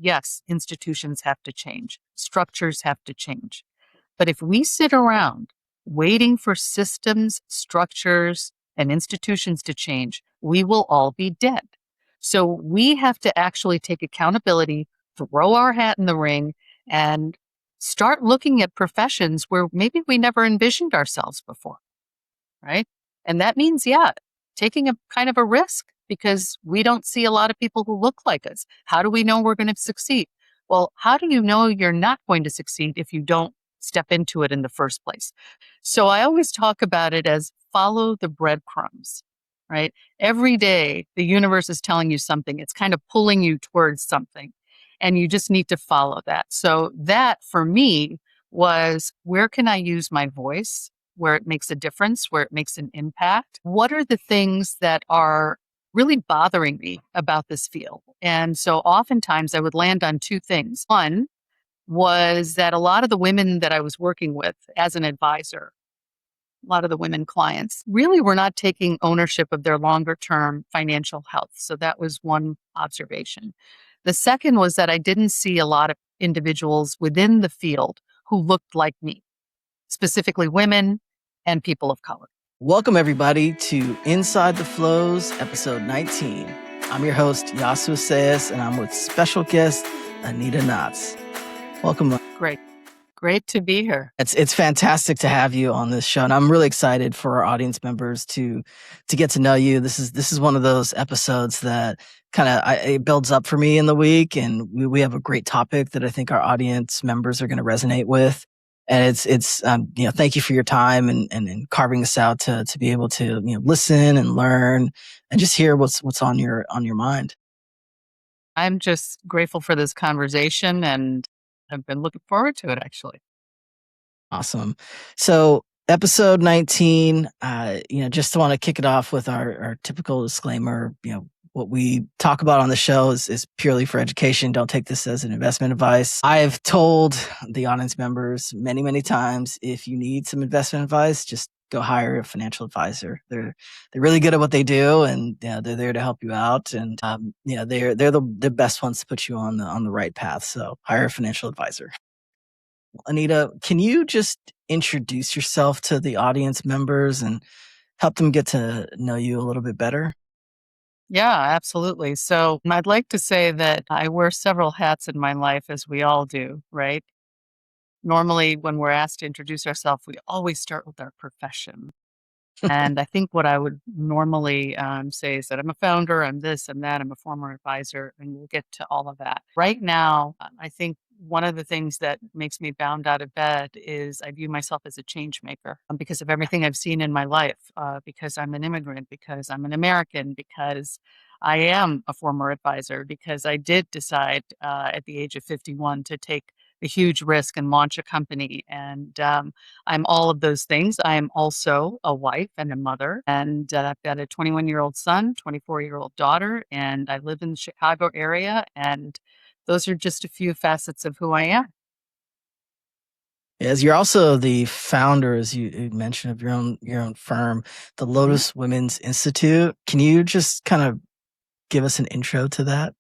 yes, institutions have to change, structures have to change. But if we sit around waiting for systems, structures, and institutions to change, we will all be dead. So we have to actually take accountability, throw our hat in the ring, and start looking at professions where maybe we never envisioned ourselves before, right? And that means, yeah, taking a kind of a risk because we don't see a lot of people who look like us. How do we know we're going to succeed? Well, how do you know you're not going to succeed if you don't step into it in the first place? So I always talk about it as follow the breadcrumbs, right? Every day, the universe is telling you something. It's kind of pulling you towards something, and you just need to follow that. So that for me was, where can I use my voice? Where it makes a difference, where it makes an impact. What are the things that are really bothering me about this field? And so oftentimes I would land on two things. One was that a lot of the women that I was working with as an advisor, a lot of the women clients really were not taking ownership of their longer term financial health. So that was one observation. The second was that I didn't see a lot of individuals within the field who looked like me, specifically women and people of color. Welcome, everybody, to Inside the Flows, episode 19. I'm your host, Iyassu, and I'm with special guest, Anita Knotts. Welcome. Great to be here. It's fantastic to have you on this show, and I'm really excited for our audience members to get to know you. This is one of those episodes that it builds up for me in the week, and we have a great topic that I think our audience members are going to resonate with. And it's thank you for your time and carving this out to be able to listen and learn and just hear what's on your mind. I'm just grateful for this conversation, and I've been looking forward to it, actually. Awesome. So episode 19, just want to kick it off with our typical disclaimer. What we talk about on the show is purely for education. Don't take this as an investment advice. I've told the audience members many, many times, if you need some investment advice, just go hire a financial advisor. They're really good at what they do, and they're there to help you out. And they're the best ones to put you on the right path. So hire a financial advisor. Anita, can you just introduce yourself to the audience members and help them get to know you a little bit better? Yeah, absolutely. So I'd like to say that I wear several hats in my life, as we all do, right? Normally, when we're asked to introduce ourselves, we always start with our profession. And I think what I would normally say is that I'm a founder, I'm this, I'm that, I'm a former advisor, and we'll get to all of that. Right now, I think one of the things that makes me bound out of bed is I view myself as a change maker because of everything I've seen in my life, because I'm an immigrant, because I'm an American, because I am a former advisor, because I did decide at the age of 51 to take a huge risk and launch a company. And I'm all of those things. I am also a wife and a mother, and I've got a 21-year-old son, 24-year-old daughter, and I live in the Chicago area. And those are just a few facets of who I am. As you're also the founder, as you mentioned, of your own firm, the Lotus Women's Institute. Can you just kind of give us an intro to that?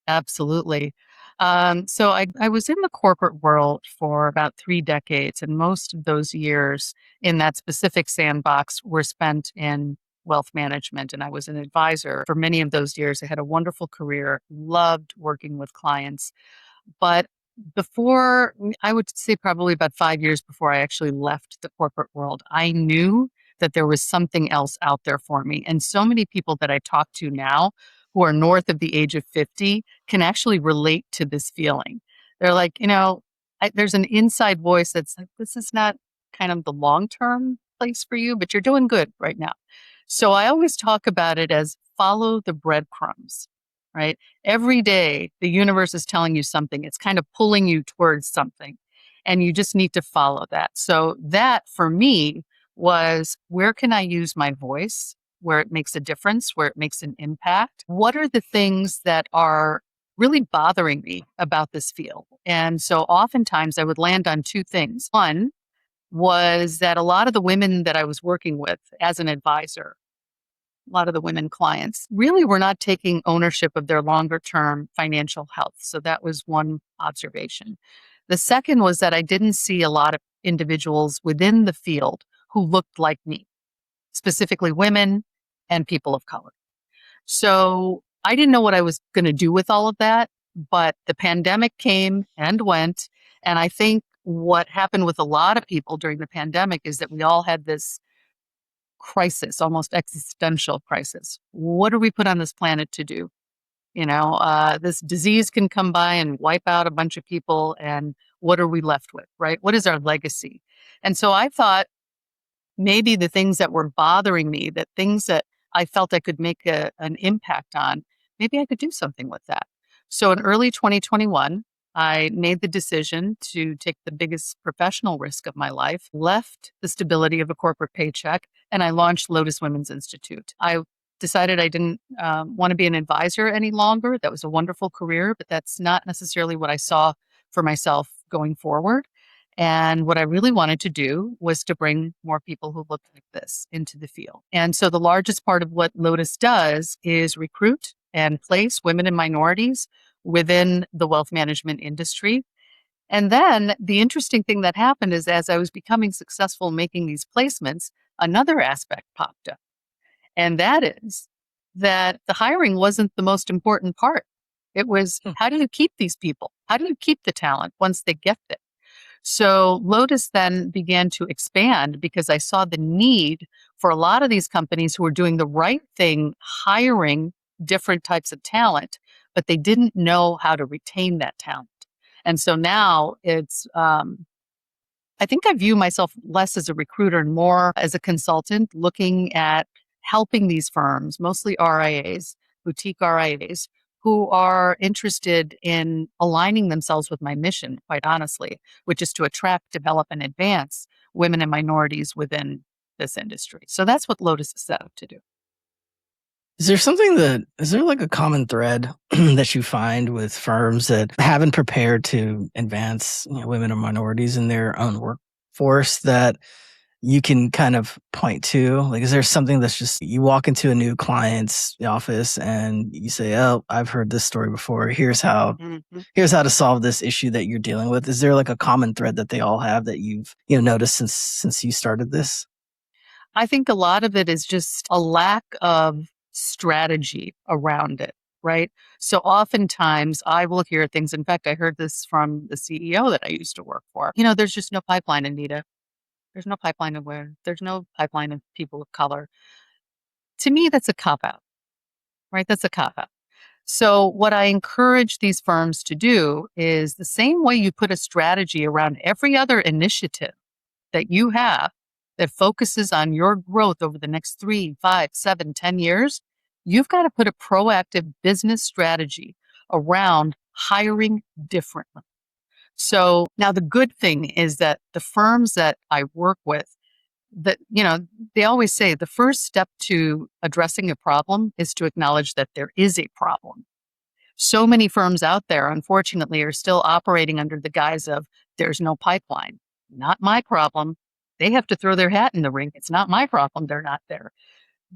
Absolutely. So I was in the corporate world for about 3 decades, and most of those years in that specific sandbox were spent in wealth management. And I was an advisor for many of those years. I had a wonderful career, loved working with clients. But I would say probably about 5 years before I actually left the corporate world, I knew that there was something else out there for me. And so many people that I talk to now who are north of the age of 50 can actually relate to this feeling. They're like, there's an inside voice that's like, this is not kind of the long-term place for you, but you're doing good right now. So I always talk about it as follow the breadcrumbs, right? Every day, the universe is telling you something. It's kind of pulling you towards something, and you just need to follow that. So that for me was, where can I use my voice? Where it makes a difference, where it makes an impact. What are the things that are really bothering me about this field? And so oftentimes I would land on two things. One was that a lot of the women that I was working with as an advisor, a lot of the women clients, really were not taking ownership of their longer term financial health. So that was one observation. The second was that I didn't see a lot of individuals within the field who looked like me, specifically women and people of color. So I didn't know what I was going to do with all of that, but the pandemic came and went. And I think what happened with a lot of people during the pandemic is that we all had this crisis, almost existential crisis. What are we put on this planet to do? This disease can come by and wipe out a bunch of people. And what are we left with, right? What is our legacy? And so I thought, maybe the things that were bothering me, that things that I felt I could make an impact on, maybe I could do something with that. So in early 2021, I made the decision to take the biggest professional risk of my life, left the stability of a corporate paycheck, and I launched Lotus Women's Institute. I decided I didn't want to be an advisor any longer. That was a wonderful career, but that's not necessarily what I saw for myself going forward. And what I really wanted to do was to bring more people who look like this into the field. And so the largest part of what Lotus does is recruit and place women and minorities within the wealth management industry. And then the interesting thing that happened is, as I was becoming successful making these placements, another aspect popped up. And that is that the hiring wasn't the most important part. It was, how do you keep these people? How do you keep the talent once they get there? So Lotus then began to expand because I saw the need for a lot of these companies who were doing the right thing, hiring different types of talent, but they didn't know how to retain that talent. And so now I think I view myself less as a recruiter and more as a consultant, looking at helping these firms, mostly RIAs, boutique RIAs, who are interested in aligning themselves with my mission, quite honestly, which is to attract, develop, and advance women and minorities within this industry. So that's what Lotus is set up to do. Is there like a common thread that you find with firms that haven't prepared to advance, women or minorities in their own workforce that you can kind of point to? Like, is there something that's just, you walk into a new client's office and you say, oh, I've heard this story before. Here's how to solve this issue that you're dealing with. Is there like a common thread that they all have that you've, noticed since you started this? I think a lot of it is just a lack of strategy around it, right? So oftentimes I will hear things. In fact, I heard this from the CEO that I used to work for. There's just no pipeline, Anita. There's no pipeline of where there's no pipeline of people of color. To me, that's a cop out, right? That's a cop out. So what I encourage these firms to do is the same way you put a strategy around every other initiative that you have that focuses on your growth over the next 3, 5, 7, 10 years, you've got to put a proactive business strategy around hiring differently. So now the good thing is that the firms that I work with, that, they always say the first step to addressing a problem is to acknowledge that there is a problem. So many firms out there, unfortunately, are still operating under the guise of there's no pipeline. Not my problem. They have to throw their hat in the ring. It's not my problem. They're not there.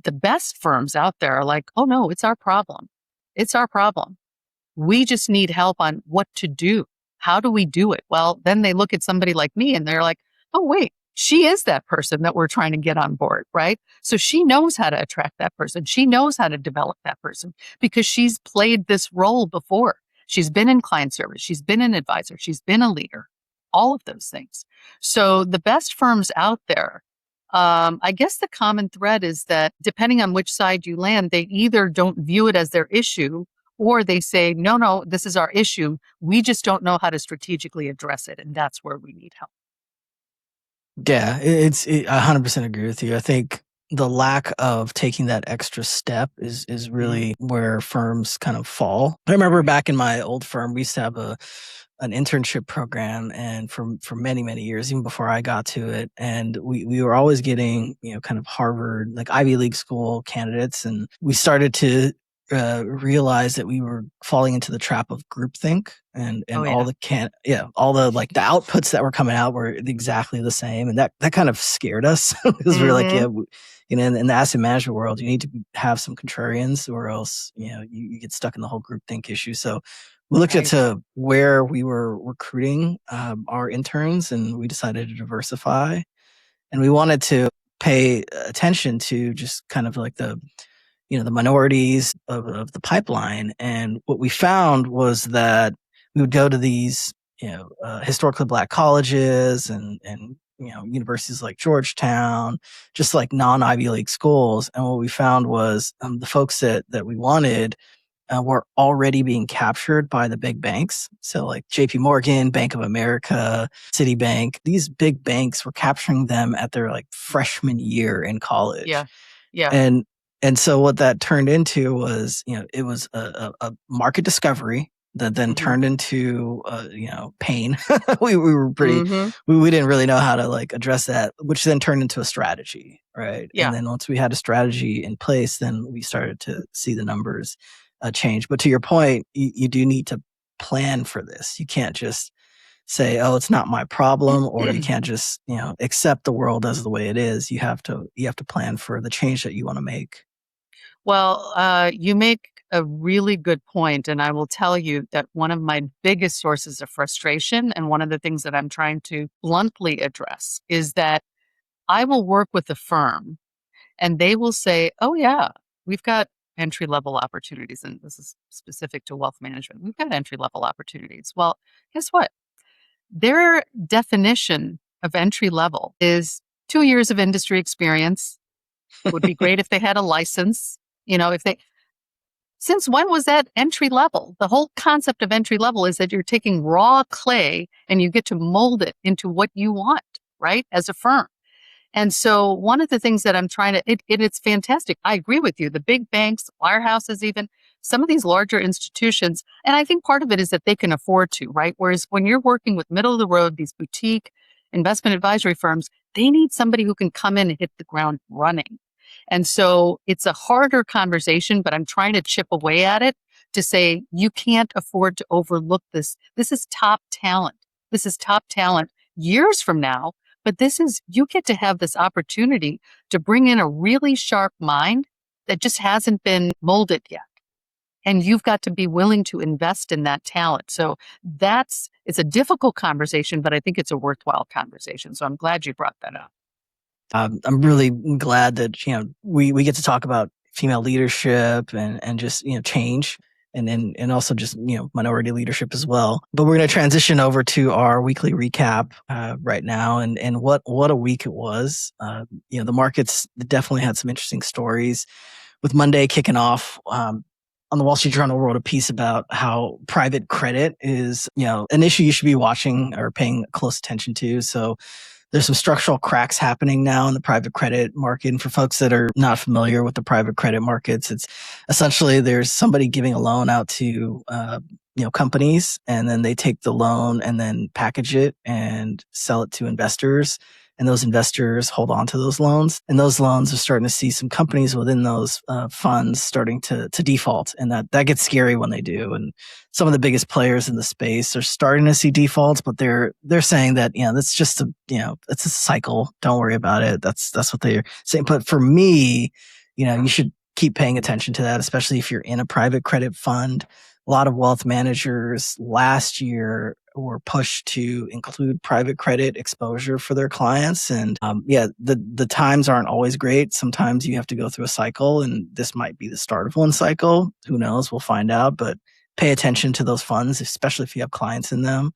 The best firms out there are like, oh no, it's our problem. It's our problem. We just need help on what to do. How do we do it? Well, then they look at somebody like me and they're like, oh, wait, she is that person that we're trying to get on board, right? So she knows how to attract that person. She knows how to develop that person because she's played this role before. She's been in client service. She's been an advisor. She's been a leader, all of those things. So the best firms out there, I guess the common thread is that depending on which side you land, they either don't view it as their issue or they say, no, this is our issue. We just don't know how to strategically address it. And that's where we need help. Yeah, I 100% agree with you. I think the lack of taking that extra step is really where firms kind of fall. I remember back in my old firm, we used to have an internship program, and for many, many years, even before I got to it, and we were always getting, kind of Harvard, like Ivy League school candidates, and we started to realize that we were falling into the trap of groupthink. and Oh, all yeah. all the like the outputs that were coming out were exactly the same, and that kind of scared us because we were like, Mm-hmm. in the asset management world, you need to have some contrarians, or else you get stuck in the whole group think issue. So we looked Right. into where we were recruiting our interns, and we decided to diversify, and we wanted to pay attention to just kind of like the minorities of the pipeline. And what we found was that we would go to these, historically black colleges and universities like Georgetown, just like non Ivy League schools. And what we found was the folks that we wanted were already being captured by the big banks. So like JP Morgan, Bank of America, Citibank, these big banks were capturing them at their like freshman year in college. Yeah. Yeah. And so what that turned into was, it was a market discovery that then Mm-hmm. turned into, pain. We were pretty, Mm-hmm. we didn't really know how to like address that, which then turned into a strategy. Right. And Yeah. then once we had a strategy in place, then we started to see the numbers change. But to your point, you do need to plan for this. You can't just say, "Oh, it's not my problem," or you can't just accept the world as the way it is. You have to plan for the change that you want to make. Well, you make a really good point, and I will tell you that one of my biggest sources of frustration, and one of the things that I'm trying to bluntly address, is that I will work with a firm and they will say, "Oh, yeah, we've got entry level opportunities." And this is specific to wealth management. We've got entry level opportunities. Well, guess what? Their definition of entry level is 2 years of industry experience. Would be great if they had a license. If they, since when was that entry level? The whole concept of entry level is that you're taking raw clay and you get to mold it into what you want, right? As a firm. And so one of the things that I'm trying to, it's fantastic. I agree with you. The big banks, wirehouses, even some of these larger institutions, and I think part of it is that they can afford to, right? Whereas when you're working with middle of the road, these boutique investment advisory firms, they need somebody who can come in and hit the ground running. And so it's a harder conversation, but I'm trying to chip away at it to say, you can't afford to overlook this. This is top talent. This is top talent years from now. But you get to have this opportunity to bring in a really sharp mind that just hasn't been molded yet. And you've got to be willing to invest in that talent. So it's a difficult conversation, but I think it's a worthwhile conversation. So I'm glad you brought that up. I'm really glad that we get to talk about female leadership and just change, and also just minority leadership as well. But we're going to transition over to our weekly recap right now, and what a week it was. The markets definitely had some interesting stories, with Monday kicking off. On the Wall Street Journal wrote a piece about how private credit is, an issue you should be watching or paying close attention to. So there's some structural cracks happening now in the private credit market. And for folks that are not familiar with the private credit markets, it's essentially there's somebody giving a loan out to companies, and then they take the loan and then package it and sell it to investors. And those investors hold on to those loans, and those loans are starting to see some companies within those funds starting to default, and that gets scary when they do. And some of the biggest players in the space are starting to see defaults, but they're saying that that's just it's a cycle. Don't worry about it. That's what they're saying. But for me, you should keep paying attention to that, especially if you're in a private credit fund. A lot of wealth managers last year were pushed to include private credit exposure for their clients. And the times aren't always great. Sometimes you have to go through a cycle, and this might be the start of one cycle. Who knows? We'll find out. But pay attention to those funds, especially if you have clients in them,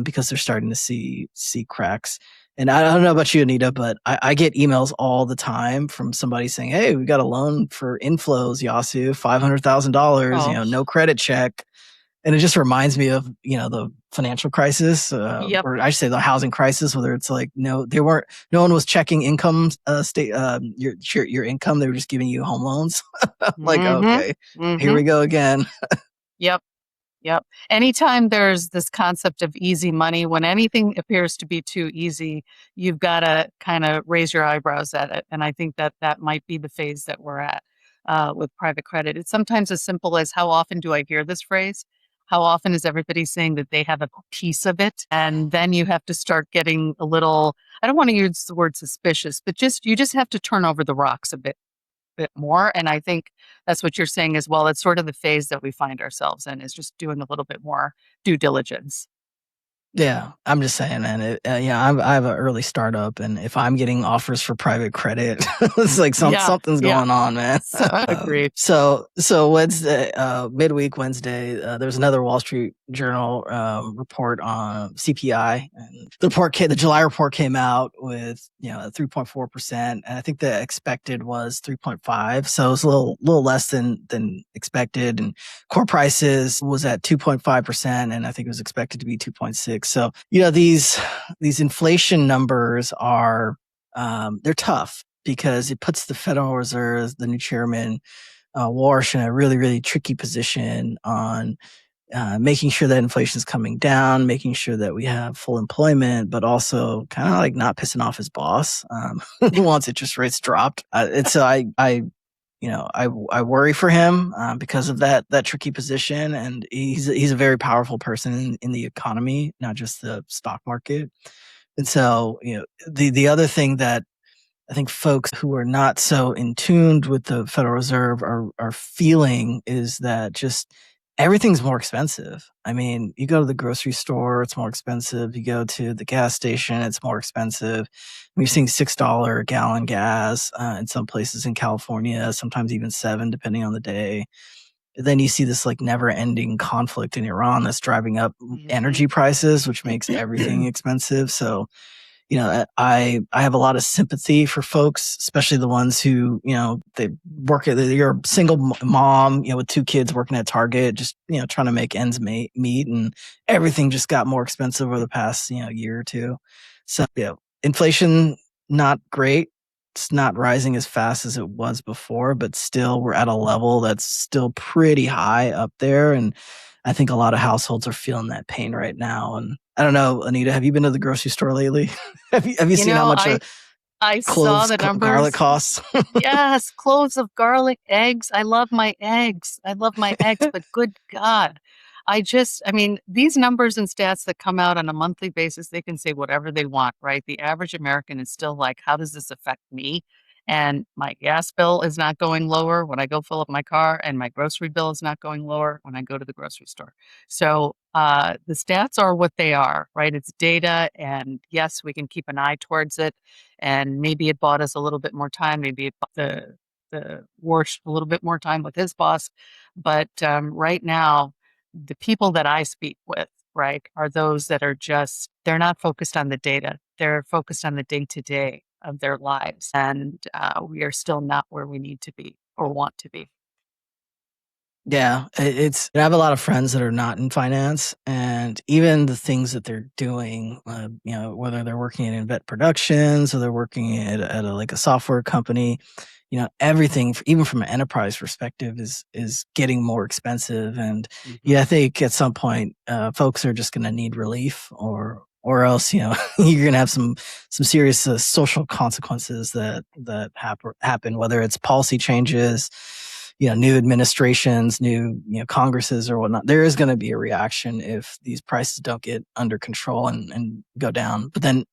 because they're starting to see cracks. And I don't know about you, Anita, but I get emails all the time from somebody saying, "Hey, we got a loan for inflows, Iyassu, $500,000, Oh, no credit check." And it just reminds me of, the financial crisis, yep. or I should say the housing crisis, whether it's like, no one was checking income, your income. They were just giving you home loans. Like, Mm-hmm. okay, here Mm-hmm. we go again. Yep. Yep. Anytime there's this concept of easy money, when anything appears to be too easy, you've got to kind of raise your eyebrows at it. And I think that might be the phase that we're at with private credit. It's sometimes as simple as, how often do I hear this phrase? How often is everybody saying that they have a piece of it? And then you have to start getting a little, I don't want to use the word suspicious, but you just have to turn over the rocks a bit more. And I think that's what you're saying as well. It's sort of the phase that we find ourselves in, is just doing a little bit more due diligence. Yeah, I'm just saying, man. I have an early startup, and if I'm getting offers for private credit, it's like Yeah, something's yeah. going on, man. So, agreed. So Wednesday, midweek Wednesday, there was another Wall Street Journal report on CPI, and the July report came out with 3.4%, and I think the expected was 3.5, so it was a little less than expected, and core prices was at 2.5%, and I think it was expected to be 2.6. So these inflation numbers are they're tough because it puts the Federal Reserve, the new chairman, Warsh, in a really, really tricky position on making sure that inflation is coming down, making sure that we have full employment, but also kind of like not pissing off his boss, who wants interest rates dropped. And so I worry for him because of that tricky position, and he's a very powerful person in the economy, not just the stock market. And so the other thing that I think folks who are not so in tuned with the Federal Reserve are feeling is that just everything's more expensive. I mean, you go to the grocery store, it's more expensive. You go to the gas station, it's more expensive. We're seeing $6 a gallon gas in some places in California, sometimes even $7, depending on the day. Then you see this like never-ending conflict in Iran that's driving up energy prices, which makes everything expensive. So I have a lot of sympathy for folks, especially the ones who, they work you're a single mom, with 2 kids working at Target, just, trying to make ends meet, and everything just got more expensive over the past, year or two. So, inflation, not great. It's not rising as fast as it was before, but still we're at a level that's still pretty high up there. And I think a lot of households are feeling that pain right now. And I don't know, Anita, have you been to the grocery store lately? Have you seen how much I saw cloves, the garlic numbers. costs? Yes, cloves of garlic, eggs. I love my eggs. I love my eggs, but good God. I mean, these numbers and stats that come out on a monthly basis, they can say whatever they want, right? The average American is still like, how does this affect me? And my gas bill is not going lower when I go fill up my car, and my grocery bill is not going lower when I go to the grocery store. So the stats are what they are, right? It's data, and yes, we can keep an eye towards it. And maybe it bought us a little bit more time. Maybe it bought the Warsh a little bit more time with his boss. But right now, the people that I speak with, right, are those that are just, they're not focused on the data. They're focused on the day to day of their lives. And we are still not where we need to be or want to be. Yeah, I have a lot of friends that are not in finance, and even the things that they're doing, whether they're working in vet productions or they're working at like a software company, everything, even from an enterprise perspective, is getting more expensive. And I think at some point, folks are just going to need relief, or else, you're going to have some serious social consequences that happen, whether it's policy changes, new administrations, new, Congresses or whatnot. There is going to be a reaction if these prices don't get under control and go down. But then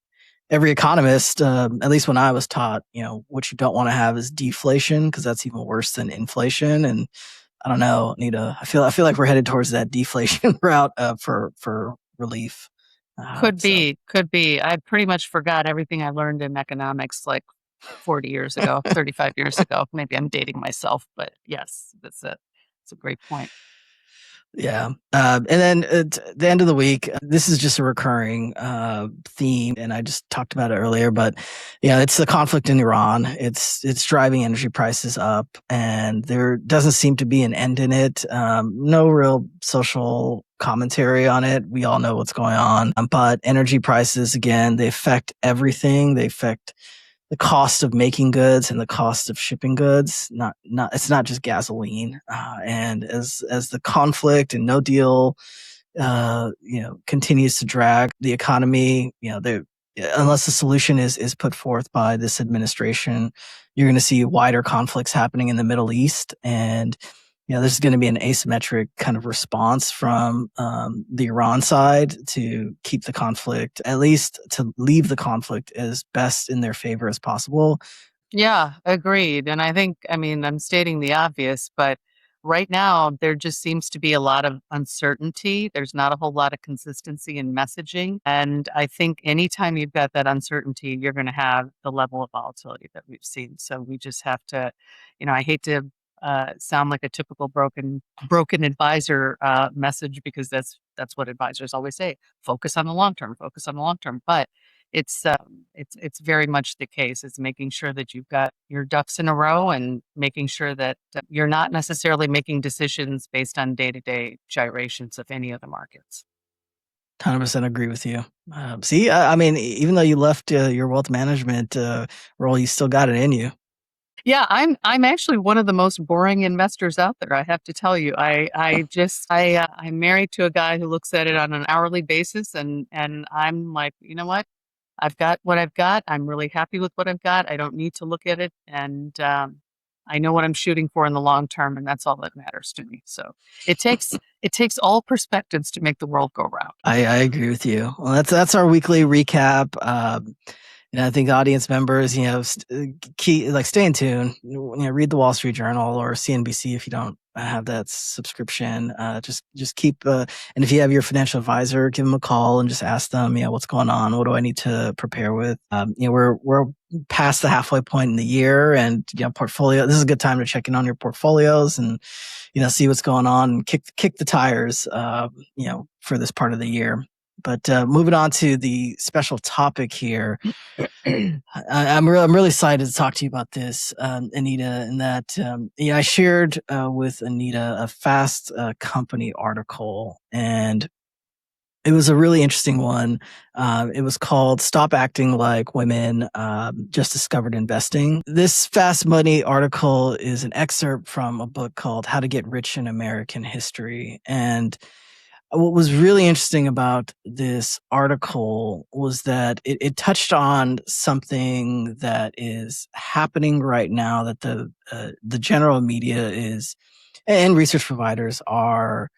every economist, at least when I was taught, what you don't want to have is deflation, because that's even worse than inflation. And I don't know, Anita, I feel like we're headed towards that deflation route for relief. Could be. I pretty much forgot everything I learned in economics like 40 years ago, 35 years ago. Maybe I'm dating myself, but yes, that's it. It's a great point. Yeah. And then at the end of the week, this is just a recurring theme, and I just talked about it earlier, but it's the conflict in Iran. It's driving energy prices up, and there doesn't seem to be an end in it. No real social commentary on it. We all know what's going on. But energy prices, again, they affect everything. They affect the cost of making goods and the cost of shipping goods. It's not just gasoline. And as the conflict and no deal, continues to drag the economy, unless the solution is put forth by this administration, you're going to see wider conflicts happening in the Middle East. And there's going to be an asymmetric kind of response from the Iran side to keep the conflict, at least to leave the conflict as best in their favor as possible. Yeah, agreed. And I think, I mean, I'm stating the obvious, but right now there just seems to be a lot of uncertainty. There's not a whole lot of consistency in messaging. And I think anytime you've got that uncertainty, you're going to have the level of volatility that we've seen. So we just have to, I hate to sound like a typical broken advisor message, because that's what advisors always say: focus on the long term, focus on the long term. But it's very much the case. It's making sure that you've got your ducks in a row, and making sure that you're not necessarily making decisions based on day-to-day gyrations of any of the markets. 100% agree with you. See, I mean, even though you left your wealth management role, you still got it in you. Yeah, I'm actually one of the most boring investors out there. I have to tell you, I'm married to a guy who looks at it on an hourly basis, and I'm like, you know what? I've got what I've got. I'm really happy with what I've got. I don't need to look at it, and I know what I'm shooting for in the long term, and that's all that matters to me. So it takes all perspectives to make the world go round. I agree with you. Well, that's our weekly recap. I think audience members, stay in tune. Read the Wall Street Journal or CNBC if you don't have that subscription. Just keep. And if you have your financial advisor, give them a call and just ask them, what's going on? What do I need to prepare with? We're past the halfway point in the year, and portfolio. This is a good time to check in on your portfolios and see what's going on and kick the tires. For this part of the year. But moving on to the special topic here, I'm really excited to talk to you about this, Anita. And that I shared with Anita a Fast Company article, and it was a really interesting one. It was called "Stop Acting Like Women Just Discovered Investing." This Fast Money article is an excerpt from a book called "How to Get Rich in American History," and what was really interesting about this article was that it touched on something that is happening right now that the general media is and research providers are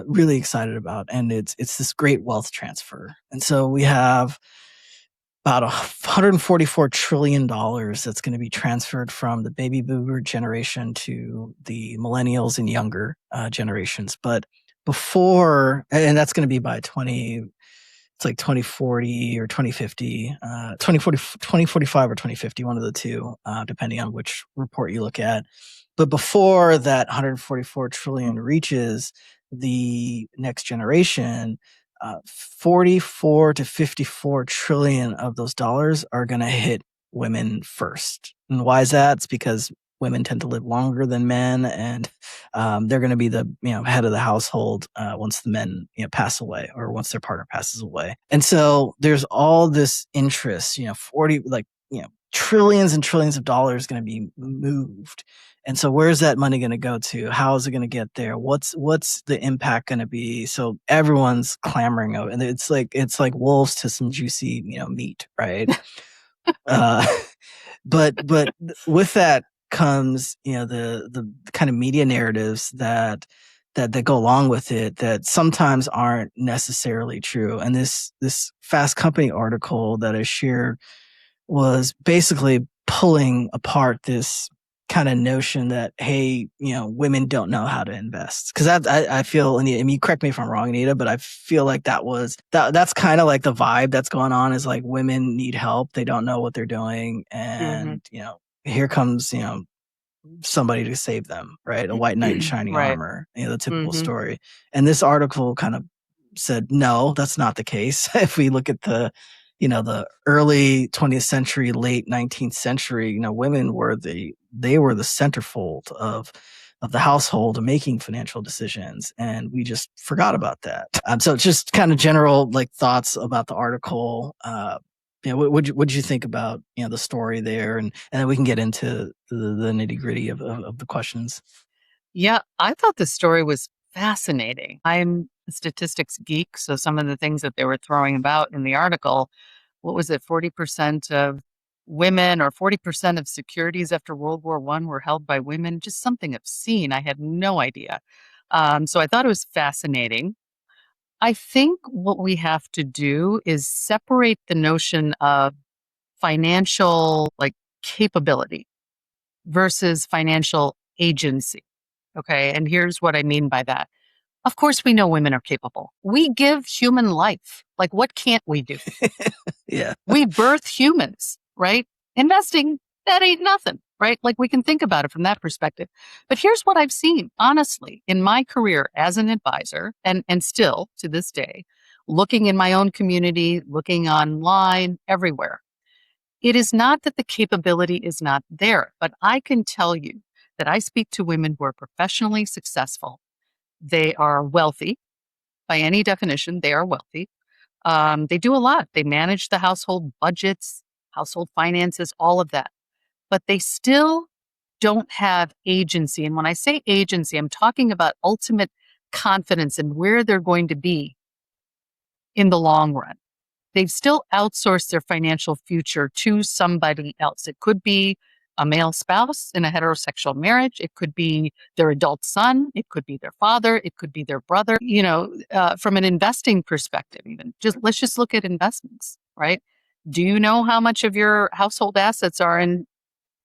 really excited about, and it's this great wealth transfer. And so we have about $144 trillion that's going to be transferred from the baby boomer generation to the millennials and younger generations. But before, and that's going to be by 2040 or 2050, 2045 or 2050, one of the two, depending on which report you look at. But before that 144 trillion reaches the next generation, 44 to 54 trillion of those dollars are going to hit women first. And why is that? It's because women tend to live longer than men, and they're going to be the head of the household once the men pass away, or once their partner passes away. And so there's all this interest, 40 trillions and trillions of dollars going to be moved. And so where's that money going to go to? How is it going to get there? What's the impact going to be? So everyone's clamoring over, and it's like wolves to some juicy meat, right? uh, but with that comes the kind of media narratives that go along with it that sometimes aren't necessarily true. And this Fast Company article that I shared was basically pulling apart this kind of notion that, hey, women don't know how to invest. Because I feel, and I mean, correct me if I'm wrong, Anita, but I feel like that's kind of like the vibe that's going on, is like women need help. They don't know what they're doing. And, here comes, somebody to save them, right? A white knight in shining Right. armor, the typical story. And this article kind of said, no, that's not the case. If we look at the early 20th century, late 19th century, women were the centerfold of the household, making financial decisions, and we just forgot about that. So just kind of general thoughts about the article. What you think about the story there, and then we can get into the nitty gritty of the questions. Yeah, I thought the story was fascinating. I'm a statistics geek, so some of the things that they were throwing about in the article, what was it, 40% of women, or 40% of securities after World War I were held by women, just something obscene. I had no idea. So I thought it was fascinating. I think what we have to do is separate the notion of financial capability versus financial agency. Okay. And here's what I mean by that. Of course, we know women are capable. We give human life. Like, what can't we do? Yeah. We birth humans, right? Investing, that ain't nothing, right? Like, we can think about it from that perspective. But here's what I've seen, honestly, in my career as an advisor, and still to this day, looking in my own community, looking online, everywhere. It is not that the capability is not there, but I can tell you that I speak to women who are professionally successful. They are wealthy. By any definition, they are wealthy. They do a lot. They manage the household budgets, household finances, all of that. But they still don't have agency. And when I say agency, I'm talking about ultimate confidence in where they're going to be in the long run. They've still outsourced their financial future to somebody else. It could be a male spouse in a heterosexual marriage. It could be their adult son. It could be their father. It could be their brother. From an investing perspective, even let's just look at investments, right? Do you know how much of your household assets are in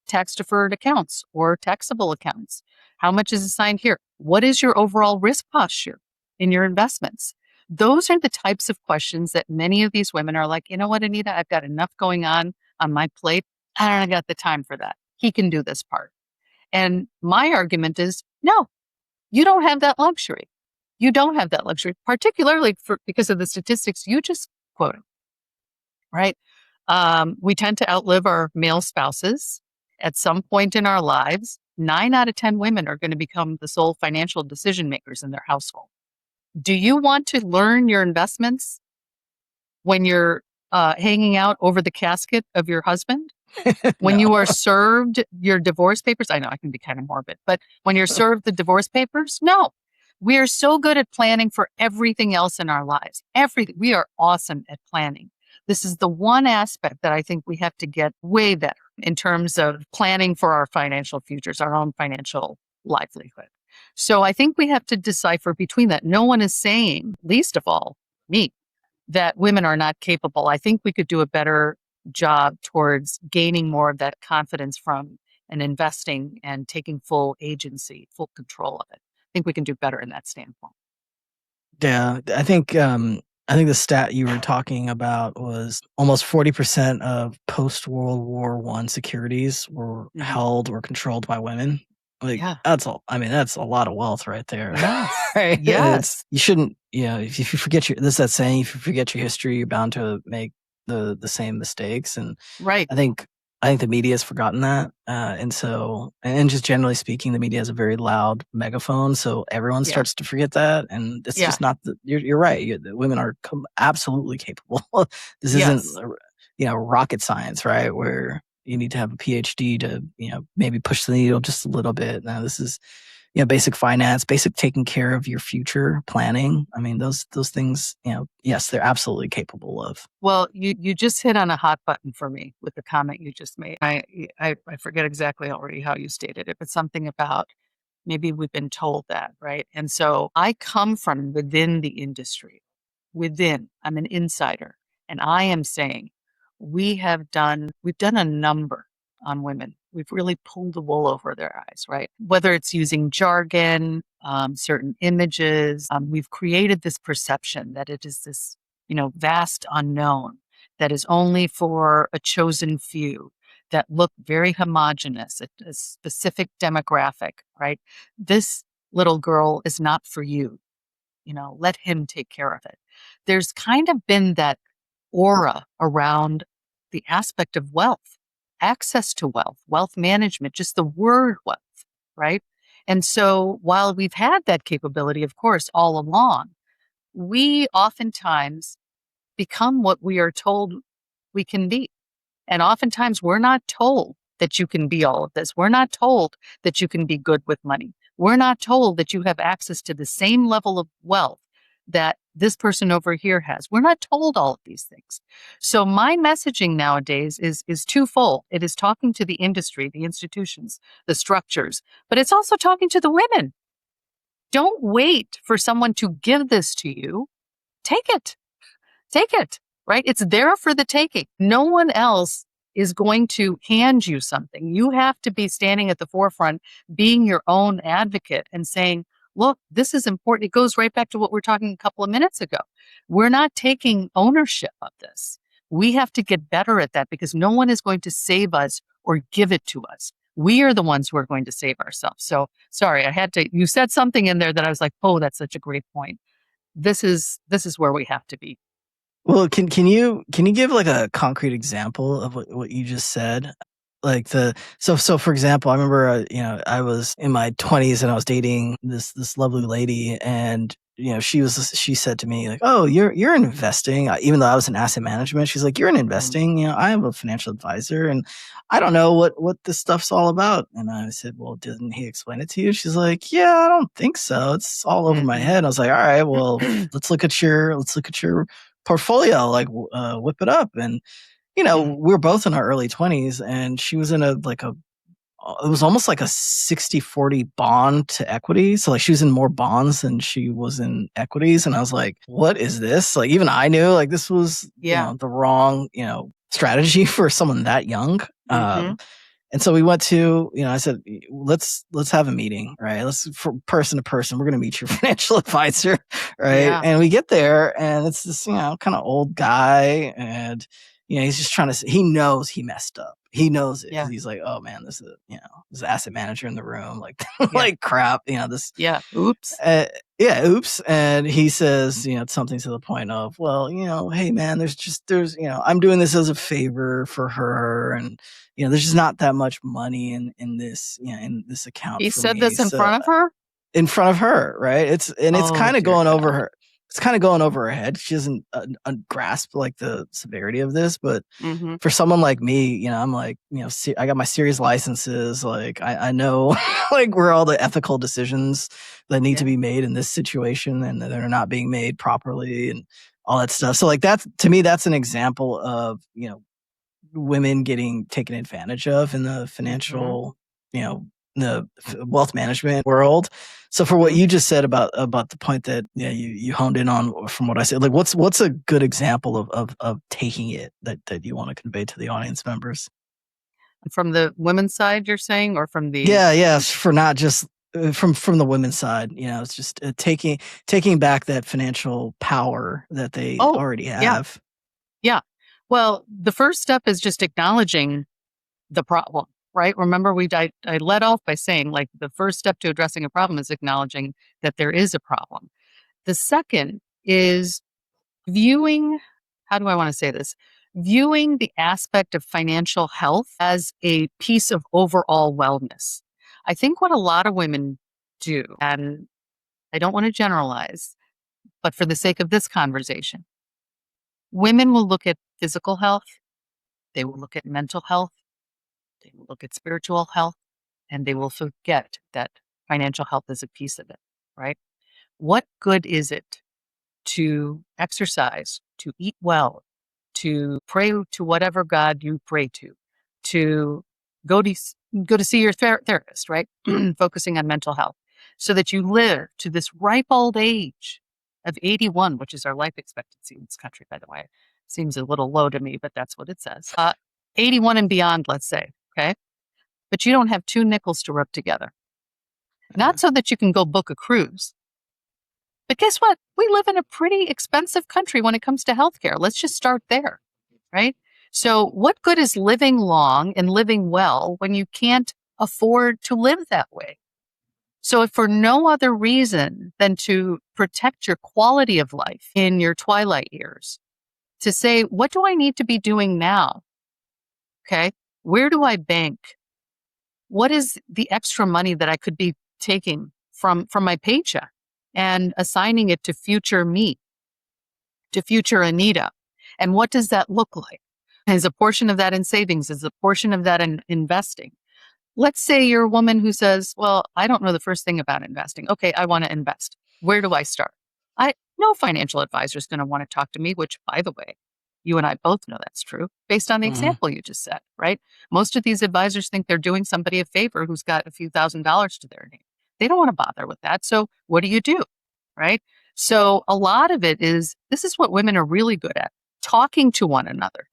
tax deferred accounts or taxable accounts? How much is assigned here? What is your overall risk posture in your investments? Those are the types of questions that many of these women are like, you know what, Anita, I've got enough going on my plate. I don't got the time for that. He can do this part. And my argument is, no, you don't have that luxury. You don't have that luxury, particularly because of the statistics you just quoted, right? We tend to outlive our male spouses at some point in our lives. 9 out of 10 women are going to become the sole financial decision makers in their household. Do you want to learn your investments when you're hanging out over the casket of your husband? When No. you are served your divorce papers? I know I can be kind of morbid, but when you're served the divorce papers, no. We are so good at planning for everything else in our lives. Everything. We are awesome at planning. This is the one aspect that I think we have to get way better in terms of planning for our financial futures, our own financial livelihood. So I think we have to decipher between that. No one is saying, least of all me, that women are not capable. I think we could do a better job towards gaining more of that confidence from and investing and taking full agency, full control of it. I think we can do better in that standpoint. Yeah, I think the stat you were talking about was almost 40% of post World War I securities were held or controlled by women. Like, Yeah. that's all. I mean, that's a lot of wealth right there. Yes. Right? Yes. You shouldn't, if you forget that saying, if you forget your history, you're bound to make the same mistakes. And Right. I think the media has forgotten that. And just generally speaking, the media has a very loud megaphone. So everyone starts to forget that. And it's just not you're right. The women are absolutely capable. This isn't, rocket science, right? Where you need to have a PhD to, maybe push the needle just a little bit. Now this is, basic finance, basic taking care of your future planning. I mean, those things, yes, they're absolutely capable of. Well, you just hit on a hot button for me with the comment you just made. I forget exactly already how you stated it, but something about maybe we've been told that, right? And so I come from within the industry. I'm an insider, and I am saying we've done a number on women. We've really pulled the wool over their eyes, right? Whether it's using jargon, certain images, we've created this perception that it is this, vast unknown that is only for a chosen few, that look very homogenous, a specific demographic, right? This little girl is not for you. Let him take care of it. There's kind of been that aura around the aspect of wealth, access to wealth, wealth management, just the word wealth, right? And so while we've had that capability, of course, all along, we oftentimes become what we are told we can be. And oftentimes we're not told that you can be all of this. We're not told that you can be good with money. We're not told that you have access to the same level of wealth that this person over here has. We're not told all of these things. So my messaging nowadays is twofold. It is talking to the industry, the institutions, the structures, but it's also talking to the women. Don't wait for someone to give this to you. Take it. Take it, right? It's there for the taking. No one else is going to hand you something. You have to be standing at the forefront, being your own advocate and saying, look, this is important. It goes right back to what we were talking a couple of minutes ago. We're not taking ownership of this. We have to get better at that because no one is going to save us or give it to us. We are the ones who are going to save ourselves. So sorry, you said something in there that I was like, oh, that's such a great point. This is where we have to be. Well, can you give like a concrete example of what you just said? Like so for example, I remember I was in my 20s and I was dating this lovely lady, and she said to me like, "Oh, you're investing," even though I was in asset management. She's like, "You're in investing. I am a financial advisor, and I don't know what this stuff's all about." And I said, "Well, didn't he explain it to you?" She's like, "Yeah, I don't think so. It's all over my head." I was like, "All right, well, let's look at your portfolio, like whip it up." And we were both in our early 20s, and she was in it was almost like a 60-40 bond to equity. So like she was in more bonds than she was in equities. And I was like, what is this? Like even I knew like this was the wrong, strategy for someone that young. And so we went to, I said, let's have a meeting, right? For person to person, we're going to meet your financial advisor, right? Yeah. And we get there, and it's this, kind of old guy, and he's just he knows he messed up. He knows it. Yeah. He's like, oh man, this is asset manager in the room, like, like crap, this. Yeah. Oops. Oops. And he says, something to the point of, well, hey man, there's, I'm doing this as a favor for her, and there's just not that much money in this, in this account. He said this in front of her? In front of her, right? It's kind of going over her. It's kind of going over her head. She doesn't grasp like the severity of this, but for someone like me, I'm like, I got my series licenses. Like I know like where all the ethical decisions that need to be made in this situation, and they're not being made properly and all that stuff. So like to me, that's an example of, women getting taken advantage of in the financial, the wealth management world. So for what you just said about the point that you honed in on from what I said, like what's a good example of taking it that you want to convey to the audience members? From the women's side, you're saying, or from the for not just from the women's side, it's just taking back that financial power that they already have. Yeah. Well, the first step is just acknowledging the problem. Right? Remember, I led off by saying, like, the first step to addressing a problem is acknowledging that there is a problem. The second is viewing the aspect of financial health as a piece of overall wellness. I think what a lot of women do, and I don't want to generalize, but for the sake of this conversation, women will look at physical health, they will look at mental health, they will look at spiritual health, and they will forget that financial health is a piece of it, right? What good is it to exercise, to eat well, to pray to whatever God you pray to go to see your therapist, right? Focusing on mental health, so that you live to this ripe old age of 81, which is our life expectancy in this country, by the way. Seems a little low to me, but that's what it says. 81 and beyond, let's say, okay? But you don't have two nickels to rub together. Not so that you can go book a cruise. But guess what? We live in a pretty expensive country when it comes to healthcare. Let's just start there, right? So what good is living long and living well when you can't afford to live that way? So if for no other reason than to protect your quality of life in your twilight years, to say, what do I need to be doing now? Okay. Where do I bank? What is the extra money that I could be taking from my paycheck and assigning it to future me, to future Anita? And what does that look like? Is a portion of that in savings? Is a portion of that in investing? Let's say you're a woman who says, well, I don't know the first thing about investing. Okay, I want to invest. Where do I start? No financial advisor is going to want to talk to me, which, by the way, you and I both know that's true based on the Mhm. example you just said, right? Most of these advisors think they're doing somebody a favor who's got a few $1,000s to their name. They don't want to bother with that. So what do? Right? So a lot of it is this is what women are really good at, talking to one another,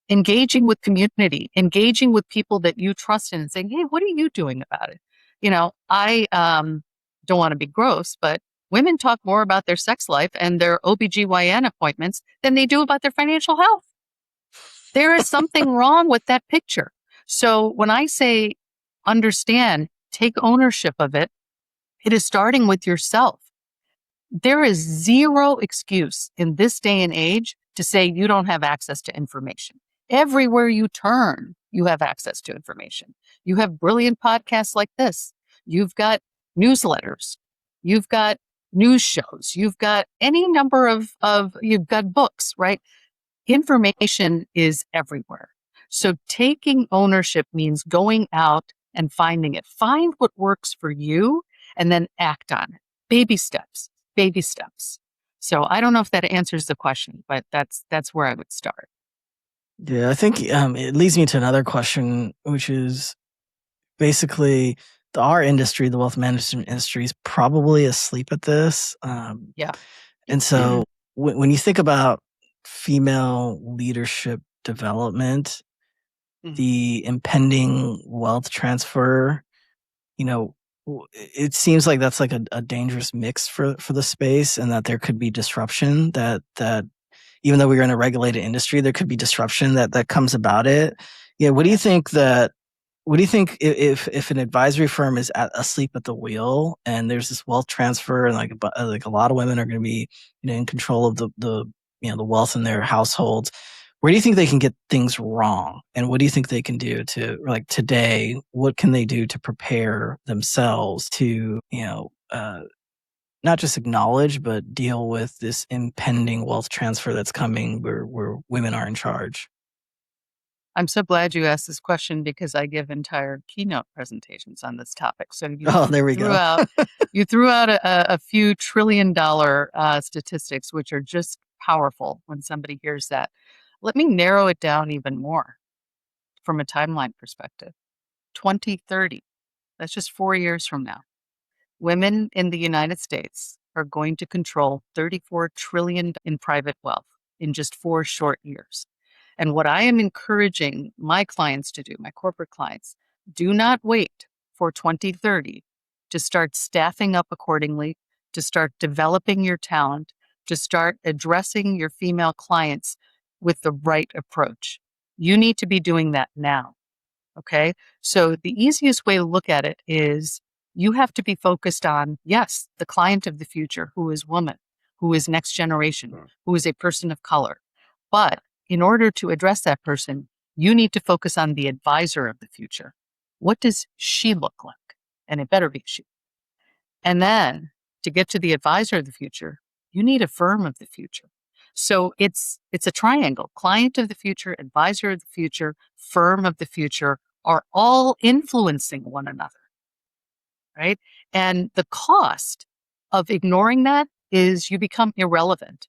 engaging with community, engaging with people that you trust in and saying, hey, what are you doing about it? I don't want to be gross, but women talk more about their sex life and their OBGYN appointments than they do about their financial health. There is something wrong with that picture. So when I say understand, take ownership of it, it is starting with yourself. There is zero excuse in this day and age to say you don't have access to information. Everywhere you turn, you have access to information. You have brilliant podcasts like this. You've got newsletters. You've got news shows. You've got any number of you've got books, right? Information is everywhere. So taking ownership means going out and finding it. Find what works for you and then act on it. Baby steps, baby steps. So I don't know if that answers the question, but that's where I would start. Yeah, I think it leads me to another question, which is basically our industry, the wealth management industry, is probably asleep at this. Yeah. And so when you think about female leadership development, the impending wealth transfer, it seems like that's like a dangerous mix for the space, and that there could be disruption that even though we're in a regulated industry, there could be disruption that comes about it. Yeah, what do you think if an advisory firm is asleep at the wheel and there's this wealth transfer, and like a lot of women are going to be in control of the wealth in their households? Where do you think they can get things wrong, and what do you think they can do to, like, today, what can they do to prepare themselves to not just acknowledge but deal with this impending wealth transfer that's coming, where women are in charge? I'm so glad you asked this question because I give entire keynote presentations on this topic. So Oh, there we go. you threw out a few $1 trillion statistics, which are just powerful when somebody hears that. Let me narrow it down even more from a timeline perspective. 2030, that's just 4 years from now. Women in the United States are going to control $34 trillion in private wealth in just 4 short years. And what I am encouraging my clients to do, my corporate clients, do not wait for 2030 to start staffing up accordingly, to start developing your talent, to start addressing your female clients with the right approach. You need to be doing that now. Okay. So the easiest way to look at it is you have to be focused on, yes, the client of the future, who is woman, who is next generation, who is a person of color. But in order to address that person, you need to focus on the advisor of the future. What does she look like? And it better be she. And then to get to the advisor of the future, you need a firm of the future. So it's a triangle. Client of the future, advisor of the future, firm of the future are all influencing one another, right? And the cost of ignoring that is you become irrelevant.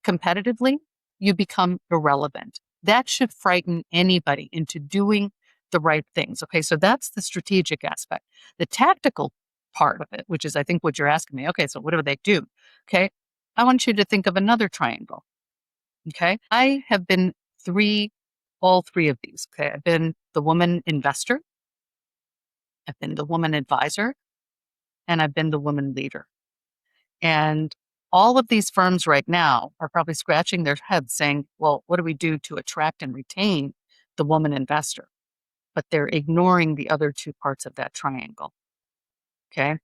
Competitively, you become irrelevant. That should frighten anybody into doing the right things. Okay, so that's the strategic aspect. The tactical part of it, which is, I think, what you're asking me. Okay, so what do they do? Okay, I want you to think of another triangle. Okay, I have been all three of these. Okay, I've been the woman investor, I've been the woman advisor, and I've been the woman leader. And all of these firms right now are probably scratching their heads saying, well, what do we do to attract and retain the woman investor? But they're ignoring the other two parts of that triangle. Okay.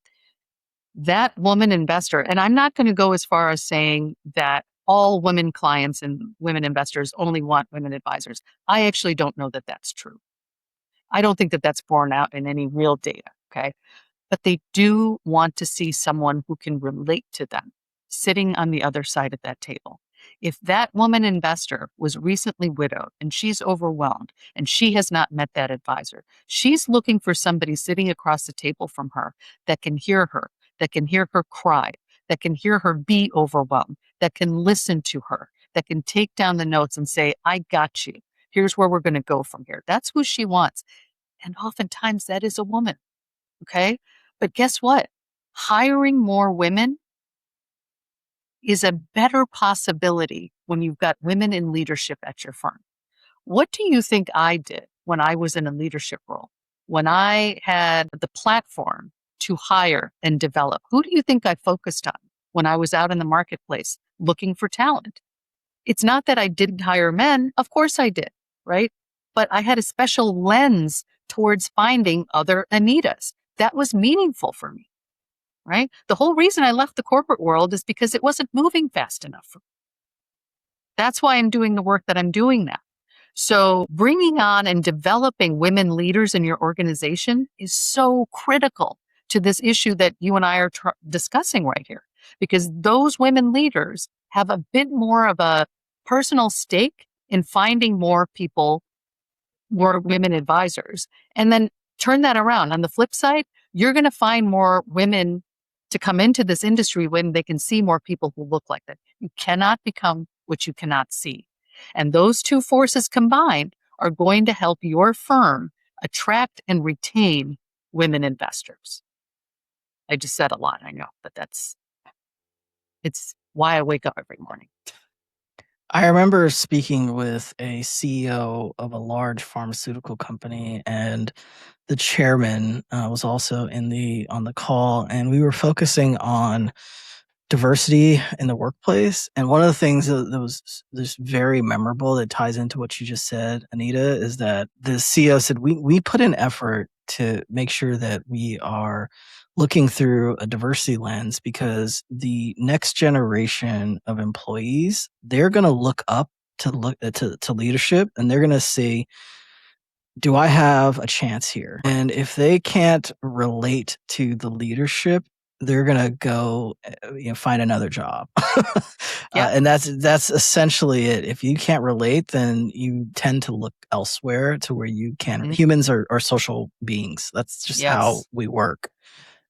That woman investor, and I'm not going to go as far as saying that all women clients and women investors only want women advisors. I actually don't know that that's true. I don't think that that's borne out in any real data. Okay. But they do want to see someone who can relate to them sitting on the other side of that table. If that woman investor was recently widowed and she's overwhelmed and she has not met that advisor, she's looking for somebody sitting across the table from her that can hear her cry, that can hear her be overwhelmed, that can listen to her, that can take down the notes and say, I got you. Here's where we're going to go from here. That's who she wants. And oftentimes that is a woman. Okay. But guess what? Hiring more women is a better possibility when you've got women in leadership at your firm. What do you think I did when I was in a leadership role? When I had the platform to hire and develop, who do you think I focused on when I was out in the marketplace looking for talent? It's not that I didn't hire men. Of course I did, right? But I had a special lens towards finding other Anitas. That was meaningful for me, right? The whole reason I left the corporate world is because it wasn't moving fast enough for me. That's why I'm doing the work that I'm doing now. So bringing on and developing women leaders in your organization is so critical to this issue that you and I are discussing right here, because those women leaders have a bit more of a personal stake in finding more people, more women advisors, and then turn that around. On the flip side, you're going to find more women to come into this industry when they can see more people who look like that. You cannot become what you cannot see. And those two forces combined are going to help your firm attract and retain women investors. I just said a lot, I know, but it's why I wake up every morning. I remember speaking with a CEO of a large pharmaceutical company, and the chairman was also on the call, and we were focusing on diversity in the workplace. And one of the things that was just very memorable that ties into what you just said, Anita, is that the CEO said, we put in effort to make sure that we are looking through a diversity lens, because the next generation of employees, they're going to look up to leadership, and they're going to see, do I have a chance here? And if they can't relate to the leadership, they're gonna go, find another job. Yep. And that's essentially it. If you can't relate, then you tend to look elsewhere to where you can. Mhm. Humans are social beings. That's just how Yes. we work.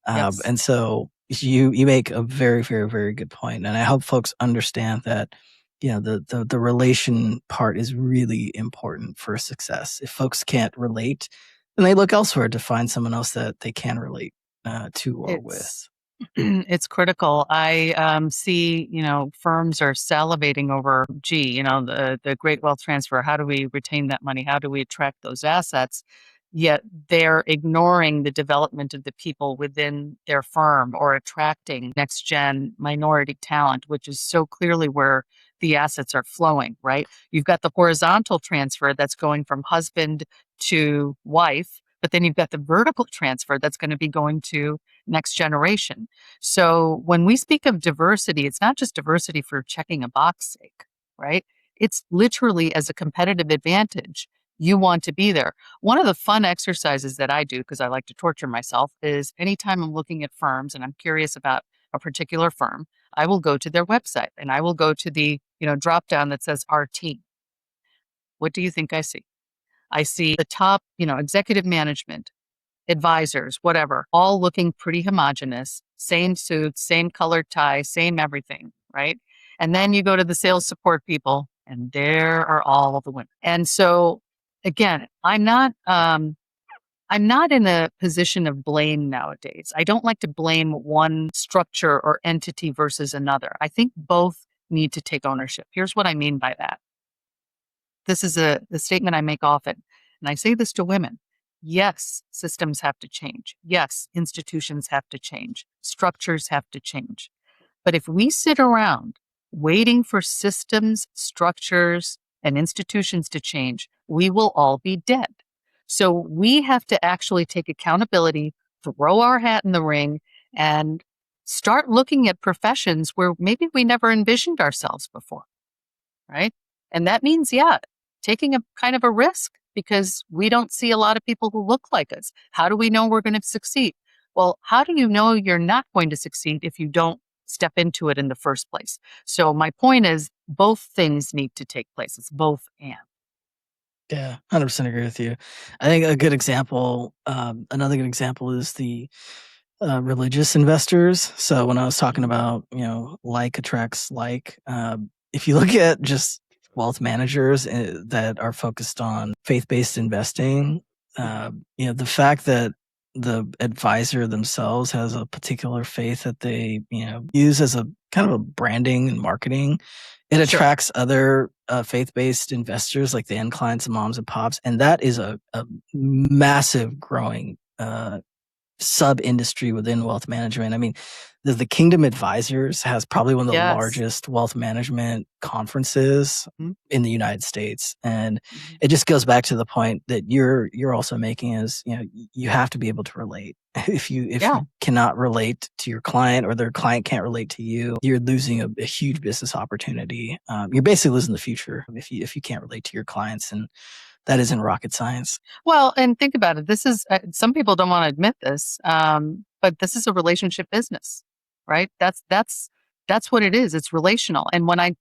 Yes. And so you make a very, very, very good point. And I hope folks understand that, the relation part is really important for success. If folks can't relate, then they look elsewhere to find someone else that they can relate to or with. It's it's critical. I see, firms are salivating over, the great wealth transfer. How do we retain that money? How do we attract those assets? Yet they're ignoring the development of the people within their firm or attracting next gen minority talent, which is so clearly where the assets are flowing, right? You've got the horizontal transfer that's going from husband to wife, but then you've got the vertical transfer that's going to be going to next generation. So when we speak of diversity, it's not just diversity for checking a box sake, right? It's literally as a competitive advantage. You want to be there. One of the fun exercises that I do, because I like to torture myself, is anytime I'm looking at firms and I'm curious about a particular firm, I will go to their website and I will go to the, drop down that says our team. What do you think I see? I see the top, executive management, advisors, whatever, all looking pretty homogenous, same suits, same colored tie, same everything, right? And then you go to the sales support people, and there are all of the women. And so, again, I'm not in a position of blame nowadays. I don't like to blame one structure or entity versus another. I think both need to take ownership. Here's what I mean by that. This is the statement I make often, and I say this to women. Yes, systems have to change. Yes, institutions have to change. Structures have to change. But if we sit around waiting for systems, structures, and institutions to change, we will all be dead. So we have to actually take accountability, throw our hat in the ring, and start looking at professions where maybe we never envisioned ourselves before, right? And that means, taking a kind of a risk because we don't see a lot of people who look like us. How do we know we're going to succeed? Well, how do you know you're not going to succeed if you don't step into it in the first place? So my point is both things need to take place. It's both and. Yeah, 100% agree with you. I think a good example, another good example is the religious investors. So when I was talking about, like attracts like, if you look at just wealth managers that are focused on faith-based investing, the fact that the advisor themselves has a particular faith that they, use as a kind of a branding and marketing, it Sure. attracts other faith-based investors like the end clients and moms and pops. And that is a massive growing sub industry within wealth management. I mean, the Kingdom Advisors has probably one of the Yes. largest wealth management conferences Mhm. in the United States, and Mhm. it just goes back to the point that you're also making is, you have to be able to relate. If you Yeah. cannot relate to your client, or their client can't relate to you, you're losing a huge business opportunity. You're basically losing the future if you can't relate to your clients, and that isn't rocket science. Well, and think about it. This is, some people don't want to admit this, but this is a relationship business, right? That's what it is. It's relational. And when I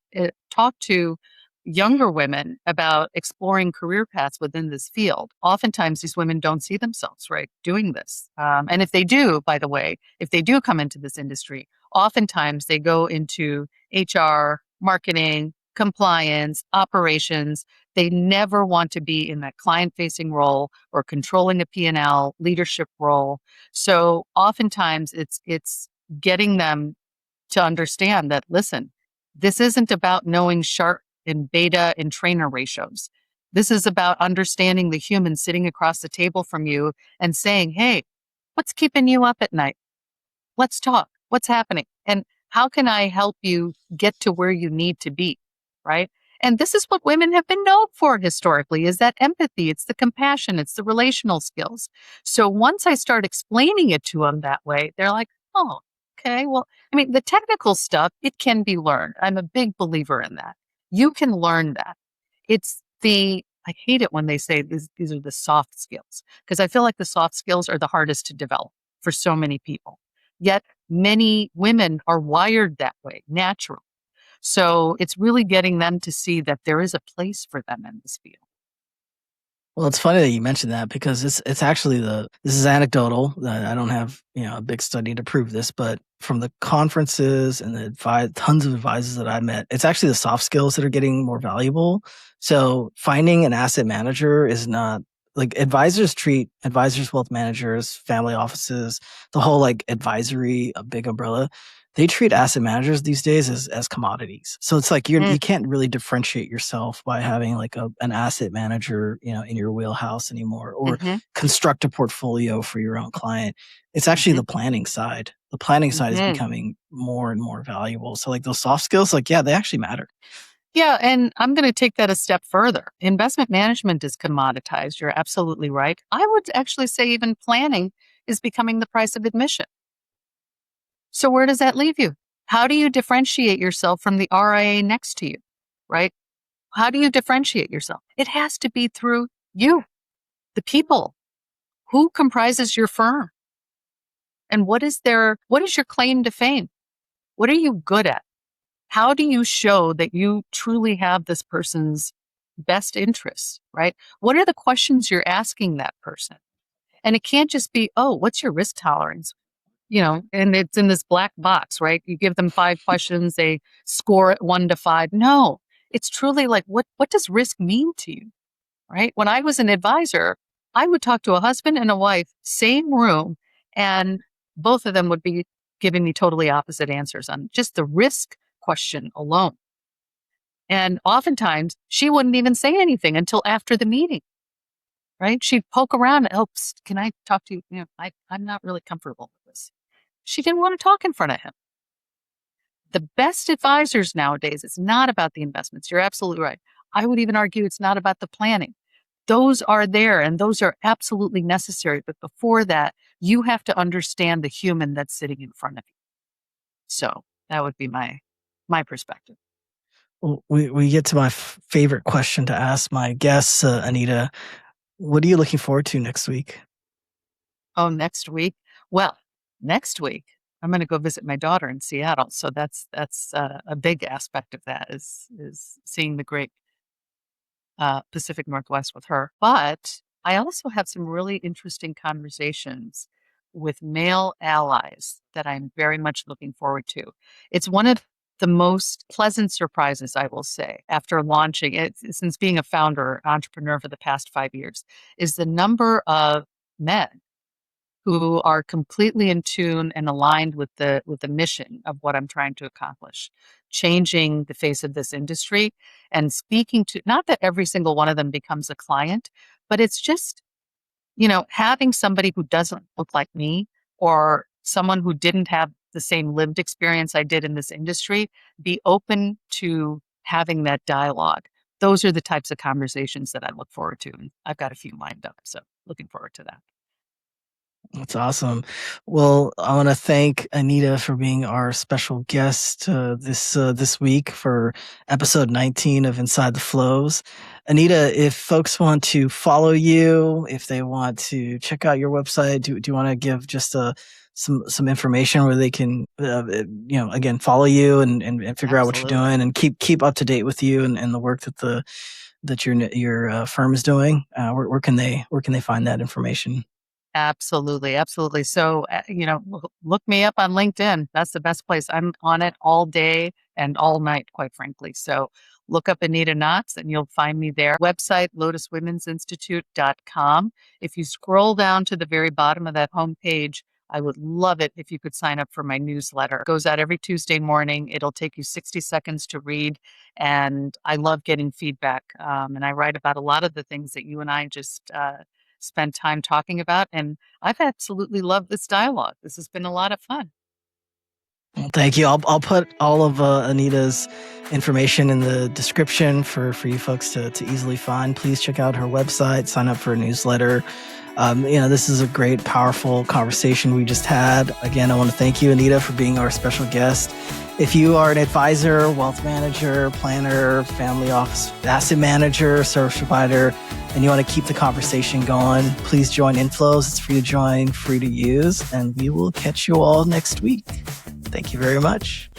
talk to younger women about exploring career paths within this field, oftentimes these women don't see themselves, right, doing this. And if they do, by the way, if they do come into this industry, oftentimes they go into HR, marketing, compliance, operations. They never want to be in that client-facing role or controlling a P&L leadership role. So oftentimes it's getting them to understand that, listen, this isn't about knowing Sharpe and beta and trainer ratios. This is about understanding the human sitting across the table from you and saying, hey, what's keeping you up at night? Let's talk. What's happening? And how can I help you get to where you need to be? Right. And this is what women have been known for historically, is that empathy. It's the compassion. It's the relational skills. So once I start explaining it to them that way, they're like, oh, okay. Well, I mean, the technical stuff, it can be learned. I'm a big believer in that. You can learn that. I hate it when they say these are the soft skills, because I feel like the soft skills are the hardest to develop for so many people. Yet many women are wired that way naturally. So it's really getting them to see that there is a place for them in this field. Well, it's funny that you mentioned that, because it's actually this is anecdotal. I don't have, a big study to prove this, but from the conferences and the tons of advisors that I met, it's actually the soft skills that are getting more valuable. So finding an asset manager is not like advisors treat advisors, wealth managers, family offices, the whole like advisory, a big umbrella. They treat asset managers these days as commodities. So it's like you can't really differentiate yourself by having like an asset manager, in your wheelhouse anymore, or Mm-hmm. construct a portfolio for your own client. It's actually Mm-hmm. the planning side. The planning side is Mm-hmm. becoming more and more valuable. So like those soft skills, like, yeah, they actually matter. Yeah, and I'm going to take that a step further. Investment management is commoditized. You're absolutely right. I would actually say even planning is becoming the price of admission. So where does that leave you? How do you differentiate yourself from the RIA next to you, right? How do you differentiate yourself? It has to be through you, the people. Who comprises your firm? And what is your claim to fame? What are you good at? How do you show that you truly have this person's best interests, right? What are the questions you're asking that person? And it can't just be, oh, what's your risk tolerance? And it's in this black box, right? You give them 5 questions, they score it 1 to 5. No, it's truly like, what does risk mean to you? Right? When I was an advisor, I would talk to a husband and a wife, same room, and both of them would be giving me totally opposite answers on just the risk question alone. And oftentimes she wouldn't even say anything until after the meeting, right? She'd poke around, oh, psst, can I talk to you? I'm not really comfortable with this. She didn't want to talk in front of him. The best advisors nowadays, it's not about the investments. You're absolutely right. I would even argue it's not about the planning. Those are there and those are absolutely necessary. But before that, you have to understand the human that's sitting in front of you. So that would be my perspective. Well, we get to my favorite question to ask my guests, Anita. What are you looking forward to next week? Oh, next week? Well, next week I'm going to go visit my daughter in Seattle. So that's a big aspect of that is seeing the great Pacific Northwest with her. But I also have some really interesting conversations with male allies that I'm very much looking forward to. It's one of the most pleasant surprises, I will say, after launching it, since being a founder, entrepreneur for the past 5 years, is the number of men who are completely in tune and aligned with the mission of what I'm trying to accomplish, changing the face of this industry and speaking to, not that every single one of them becomes a client, but it's just, having somebody who doesn't look like me or someone who didn't have the same lived experience I did in this industry be open to having that dialogue. Those are the types of conversations that I look forward to. And I've got a few lined up, so looking forward to that. That's awesome. Well, I want to thank Anita for being our special guest this week for episode 19 of Inside the Flows. Anita, if folks want to follow you, if they want to check out your website, do you want to give just some information where they can, again, follow you and figure out what you're doing and keep up to date with you and the work that your firm is doing? Where can they find that information? Absolutely. Absolutely. So, look me up on LinkedIn. That's the best place. I'm on it all day and all night, quite frankly. So look up Anita Knotts and you'll find me there. Website, lotuswomensinstitute.com. If you scroll down to the very bottom of that homepage, I would love it if you could sign up for my newsletter. It goes out every Tuesday morning. It'll take you 60 seconds to read. And I love getting feedback. And I write about a lot of the things that you and I just spent time talking about. And I've absolutely loved this dialogue. This has been a lot of fun. Well, thank you. I'll put all of Anita's information in the description for you folks to easily find. Please check out her website, sign up for a newsletter. This is a great, powerful conversation we just had. Again, I want to thank you, Anita, for being our special guest. If you are an advisor, wealth manager, planner, family office, asset manager, service provider, and you want to keep the conversation going, please join Inflows. It's free to join, free to use, and we will catch you all next week. Thank you very much.